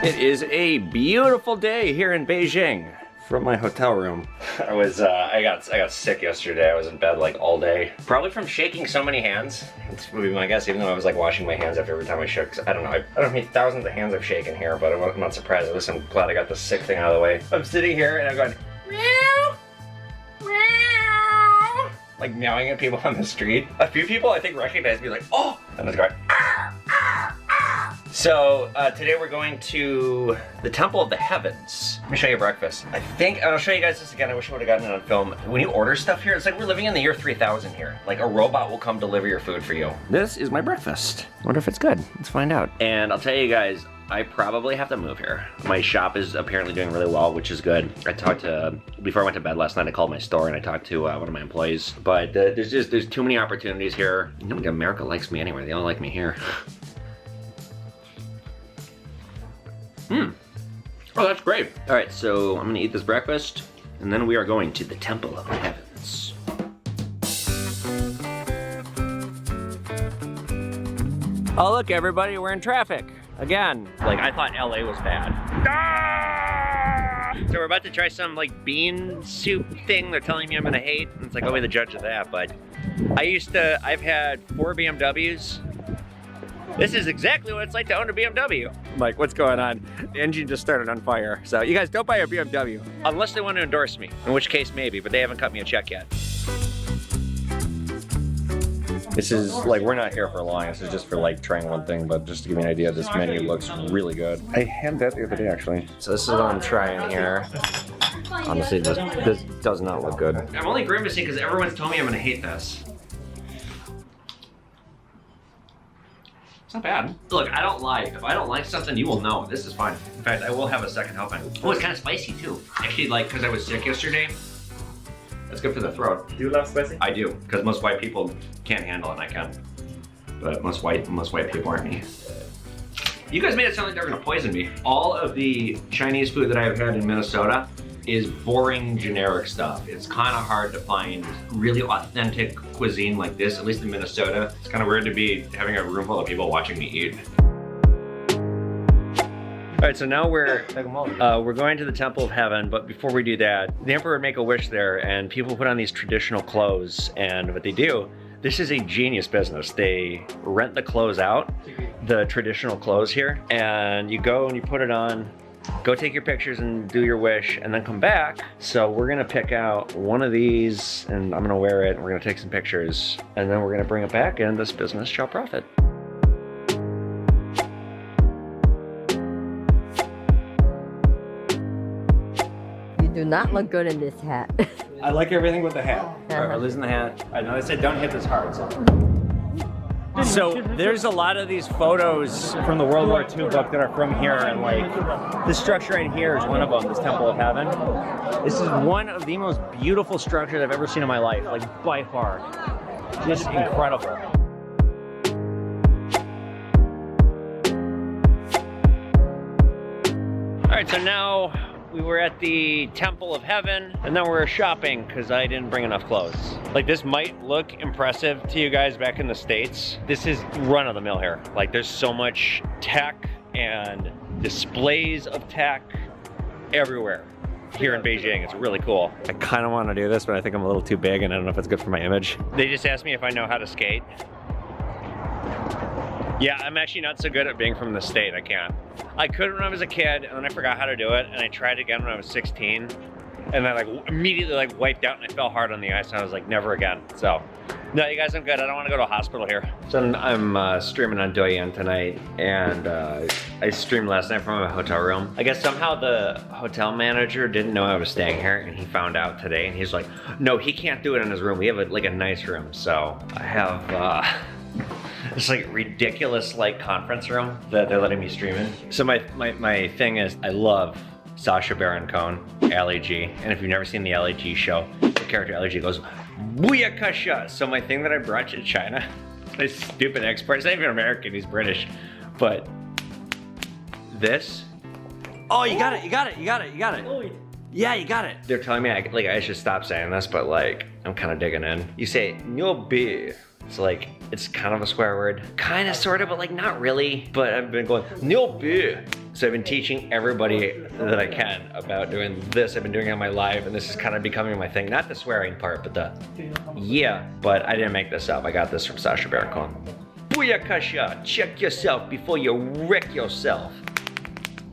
It is a beautiful day here in Beijing. From my hotel room. I got sick yesterday. I was in bed like all day. Probably from shaking so many hands. It's would be my guess, even though I was like washing my hands after every time I shook. I don't know. I don't know how many thousands of hands I've shaken here, but I'm not surprised. At least I'm glad I got this sick thing out of the way. I'm sitting here and I'm going, meow, meow, like meowing at people on the street. A few people I think recognize me like, oh, and I was going, ah, ah, ah. So today we're going to the Temple of the Heavens. Let me show you breakfast. I think, and I'll show you guys this again. I wish I would have gotten it on film. When you order stuff here, it's like we're living in the year 3000 here. Like a robot will come deliver your food for you. This is my breakfast. Wonder if it's good. Let's find out. And I'll tell you guys, I probably have to move here. My shop is apparently doing really well, which is good. I talked to, before I went to bed last night, I called my store and I talked to one of my employees. But there's too many opportunities here. You know, America likes me anyway. They all like me here. Oh, that's great. All right, so I'm gonna eat this breakfast, and then we are going to the Temple of the Heavens. Oh, look, everybody, we're in traffic. Again. Like, I thought LA was bad. Ah! So we're about to try some, like, bean soup thing they're telling me I'm gonna hate. It's like, I'll be the judge of that, but I've had 4 BMWs. This is exactly what it's like to own a BMW. I'm like, what's going on? The engine just started on fire. So you guys don't buy a BMW. Unless they want to endorse me, in which case maybe, but they haven't cut me a check yet. This is like, we're not here for long. This is just for like trying one thing, but just to give you an idea, this menu looks really good. I had that the other day actually. So this is what I'm trying here. Honestly, this does not look good. I'm only grimacing because everyone's told me I'm gonna hate this. It's not bad. Look, I don't lie. If I don't like something, you will know. This is fine. In fact, I will have a second helping. Oh, it's kind of spicy too. Actually, like, because I was sick yesterday, that's good for the throat. Do you love spicy? I do, because most white people can't handle it, and I can. But most white people aren't me. You guys made it sound like they were gonna poison me. All of the Chinese food that I've had in Minnesota is boring, generic stuff. It's kind of hard to find really authentic cuisine like this, at least in Minnesota. It's kind of weird to be having a room full of people watching me eat. All right, so now we're going to the Temple of Heaven, but before we do that, the Emperor would make a wish there, and people put on these traditional clothes, and what they do, this is a genius business. They rent the clothes out, the traditional clothes here, and you go and you put it on, go take your pictures and do your wish, and then come back. So we're gonna pick out one of these, and I'm gonna wear it, and we're gonna take some pictures, and then we're gonna bring it back, and this business shall profit. You do not look good in this hat. I like everything with the hat. All right, we're losing the hat. I know they said don't hit this hard, So there's a lot of these photos from the World War II book that are from here, and like this structure in here is one of them, this Temple of Heaven. This is one of the most beautiful structures I've ever seen in my life, like by far. Just incredible. All right, so now we were at the Temple of Heaven, and then we're shopping because I didn't bring enough clothes. Like, this might look impressive to you guys back in the States. This is run of the mill here. Like, there's so much tech and displays of tech everywhere here in Beijing. It's really cool. I kind of want to do this, but I think I'm a little too big, and I don't know if it's good for my image. They just asked me if I know how to skate. Yeah, I'm actually not so good at being from the state. I can't. I could when I was a kid, and then I forgot how to do it, and I tried again when I was 16, and I like immediately like wiped out, and I fell hard on the ice, and I was like, never again. So, no, you guys, I'm good. I don't want to go to a hospital here. So I'm streaming on Douyin tonight, and I streamed last night from my hotel room. I guess somehow the hotel manager didn't know I was staying here, and he found out today, and he's like, no, he can't do it in his room. We have like a nice room. So I have this like ridiculous like conference room that they're letting me stream in. So my thing is, I love Sacha Baron Cohen, Ali G, and if you've never seen the Ali G show, the character Ali G goes, Booyakasha! So my thing that I brought to China, this stupid export, it's not even American, he's British, but this, oh, you got it. Yeah, you got it. They're telling me I should stop saying this, but like, I'm kind of digging in. You say, 牛逼. It's like, it's kind of a swear word. Kind of, sort of, but like not really. But I've been going, "Nyobi." So I've been teaching everybody that I can about doing this. I've been doing it on my live, and this is kind of becoming my thing. Not the swearing part, but the yeah. But I didn't make this up. I got this from Sasha Baron Cohen. Booyakasha, check yourself before you wreck yourself.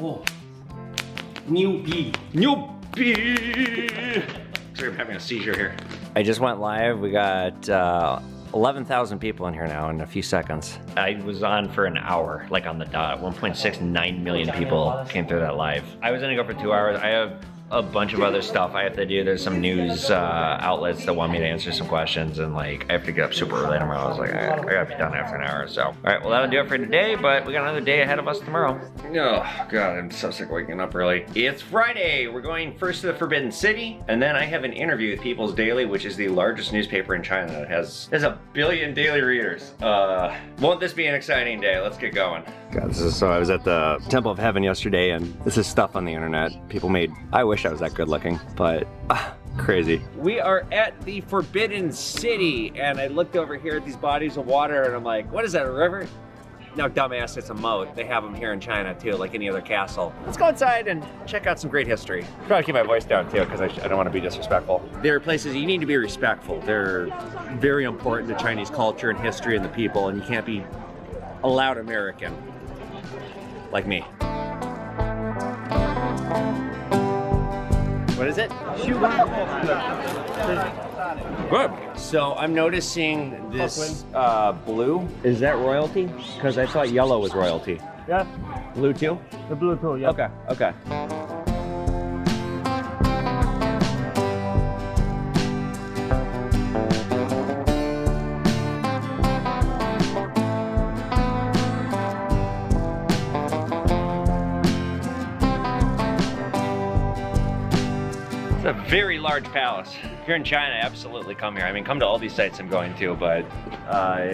Oh. Newbie. Newbie! Sorry, I'm having a seizure here. I just went live. We got 11,000 people in here now in a few seconds. I was on for an hour, like on the dot. 1.69 million people came through that live. I was gonna go for 2 hours. I have a bunch of other stuff I have to do. There's some news outlets that want me to answer some questions, and like I have to get up super early tomorrow. I was like, I gotta be done after an hour. So, all right, well that'll do it for today, but we got another day ahead of us tomorrow. Oh God, I'm so sick of waking up early. It's Friday. We're going first to the Forbidden City, and then I have an interview with People's Daily, which is the largest newspaper in China. It has 1 billion daily readers. Won't this be an exciting day? Let's get going. God, so I was at the Temple of Heaven yesterday, and this is stuff on the internet people made. I wish I was that good looking, but crazy. We are at the Forbidden City, and I looked over here at these bodies of water, and I'm like, what is that, a river? No, dumbass, it's a moat. They have them here in China too, like any other castle. Let's go inside and check out some great history. Probably keep my voice down too, because I don't want to be disrespectful. There are places you need to be respectful. They're very important to Chinese culture and history and the people, and you can't be a loud American like me. What is it? Good. So I'm noticing this blue. Is that royalty? Because I thought yellow was royalty. Yeah, Blue too? the blue too, yeah. Okay, okay. A very large palace. If you're in China, absolutely come here. I mean, come to all these sites I'm going to, but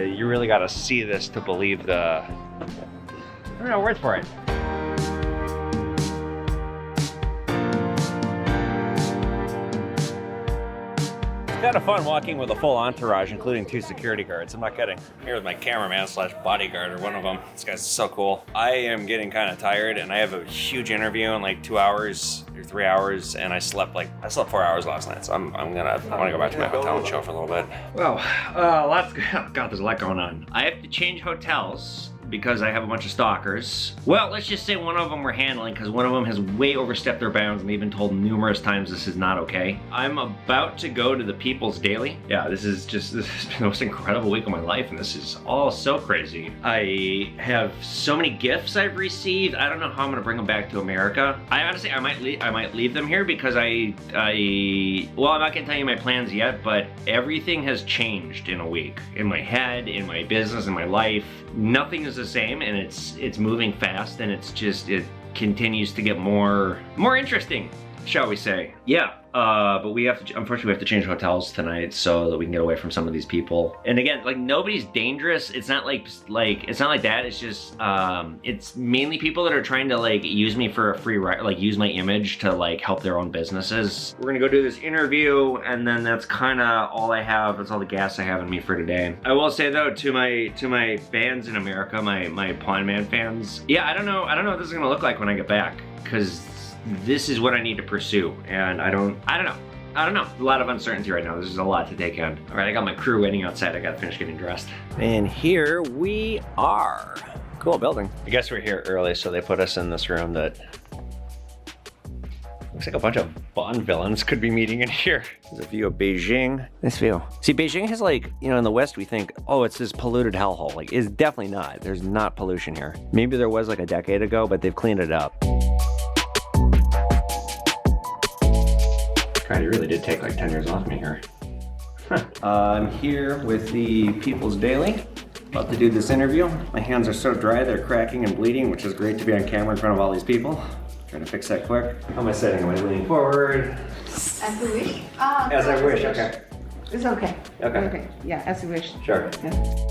you really got to see this to believe the, I don't know, word for it. It's kind of fun walking with a full entourage, including 2 security guards. I'm not kidding. I'm here with my cameraman slash bodyguard, or one of them. This guy's so cool. I am getting kind of tired, and I have a huge interview in like 2 hours or 3 hours, and I slept 4 hours last night. So I want to go back to my hotel and chill for a little bit. Well, God, there's a lot going on. I have to change hotels because I have a bunch of stalkers. Well, let's just say one of them we're handling, because one of them has way overstepped their bounds, and they've been told numerous times this is not okay. I'm about to go to the People's Daily. Yeah, this has been the most incredible week of my life, and this is all so crazy. I have so many gifts I've received. I don't know how I'm gonna bring them back to America. I honestly, I might leave them here, because well, I'm not gonna tell you my plans yet, but everything has changed in a week. In my head, in my business, in my life. Nothing is the same, and it's moving fast, and it continues to get more interesting, shall we say. Yeah, but unfortunately we have to change hotels tonight so that we can get away from some of these people. And again, like, nobody's dangerous. It's not like it's not like that. It's just it's mainly people that are trying to like use me for a free ride, like use my image to like help their own businesses. We're gonna go do this interview, and then that's kind of all I have. That's all the gas I have in me for today. I will say though, to my fans in America, my Pawn Man fans, yeah, I don't know what this is gonna look like when I get back, because this is what I need to pursue, and I don't know. A lot of uncertainty right now. This is a lot to take in. All right, I got my crew waiting outside. I gotta finish getting dressed. And here we are. Cool building. I guess we're here early, so they put us in this room that looks like a bunch of Bond villains could be meeting in here. There's a view of Beijing. Nice view. See, Beijing has, like, you know, in the West we think, oh, it's this polluted hellhole. Like, it's definitely not. There's not pollution here. Maybe there was like a decade ago, but they've cleaned it up. God, he really did take like 10 years off me here. I'm here with the People's Daily. About to do this interview. My hands are so dry, they're cracking and bleeding, which is great to be on camera in front of all these people. Trying to fix that quick. How am I sitting? Am I leaning forward? As you wish. As I wish, okay. It's okay. Okay. Okay. Yeah, as you wish. Sure. Yeah.